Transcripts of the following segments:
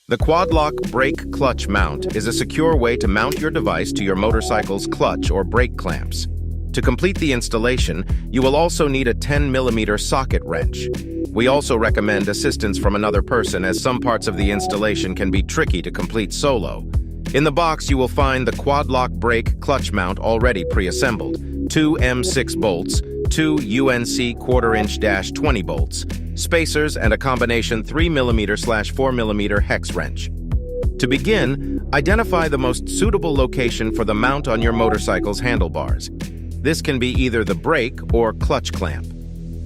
The Quad-Lock Brake Clutch Mount is a secure way to mount your device to your motorcycle's clutch or brake clamps. To complete the installation, you will also need a 10mm socket wrench. We also recommend assistance from another person, as some parts of the installation can be tricky to complete solo. In the box, you will find the Quad-Lock Brake Clutch Mount already pre-assembled, 2 M6 bolts, 2 UNC 1/4" 20 bolts, spacers, and a combination 3mm/4mm hex wrench. To begin, identify the most suitable location for the mount on your motorcycle's handlebars. This can be either the brake or clutch clamp.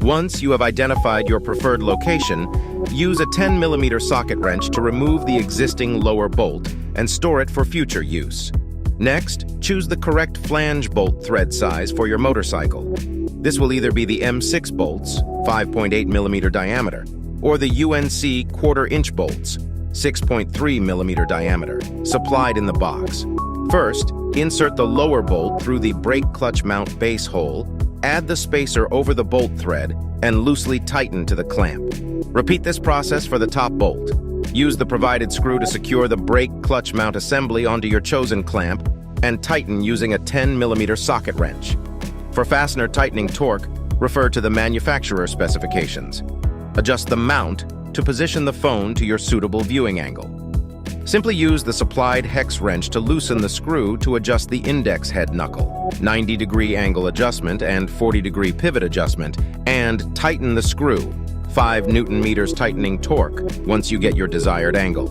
Once you have identified your preferred location, use a 10mm socket wrench to remove the existing lower bolt and store it for future use. Next, choose the correct flange bolt thread size for your motorcycle. This will either be the M6 bolts, 5.8mm diameter, or the UNC 1/4" bolts, 6.3mm diameter, supplied in the box. First, insert the lower bolt through the brake clutch mount base hole, add the spacer over the bolt thread, and loosely tighten to the clamp. Repeat this process for the top bolt. Use the provided screw to secure the brake clutch mount assembly onto your chosen clamp, and tighten using a 10mm socket wrench. For fastener tightening torque, refer to the manufacturer specifications. Adjust the mount to position the phone to your suitable viewing angle. Simply use the supplied hex wrench to loosen the screw to adjust the index head knuckle, 90-degree angle adjustment and 40-degree pivot adjustment, and tighten the screw, 5 Nm tightening torque, once you get your desired angle.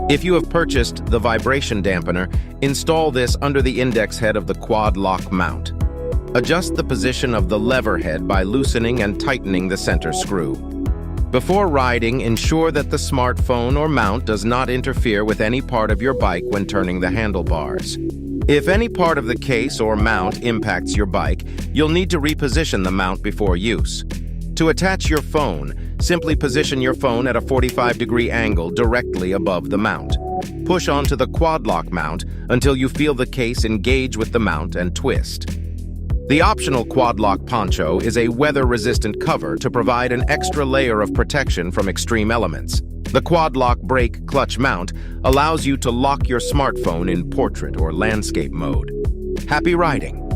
If you have purchased the vibration dampener, install this under the index head of the Quad-Lock mount. Adjust the position of the lever head by loosening and tightening the center screw. Before riding, ensure that the smartphone or mount does not interfere with any part of your bike when turning the handlebars. If any part of the case or mount impacts your bike, you'll need to reposition the mount before use. To attach your phone, simply position your phone at a 45-degree angle directly above the mount. Push onto the Quad-Lock mount until you feel the case engage with the mount and twist. The optional Quad-Lock poncho is a weather-resistant cover to provide an extra layer of protection from extreme elements. The Quad-Lock Brake Clutch Mount allows you to lock your smartphone in portrait or landscape mode. Happy riding!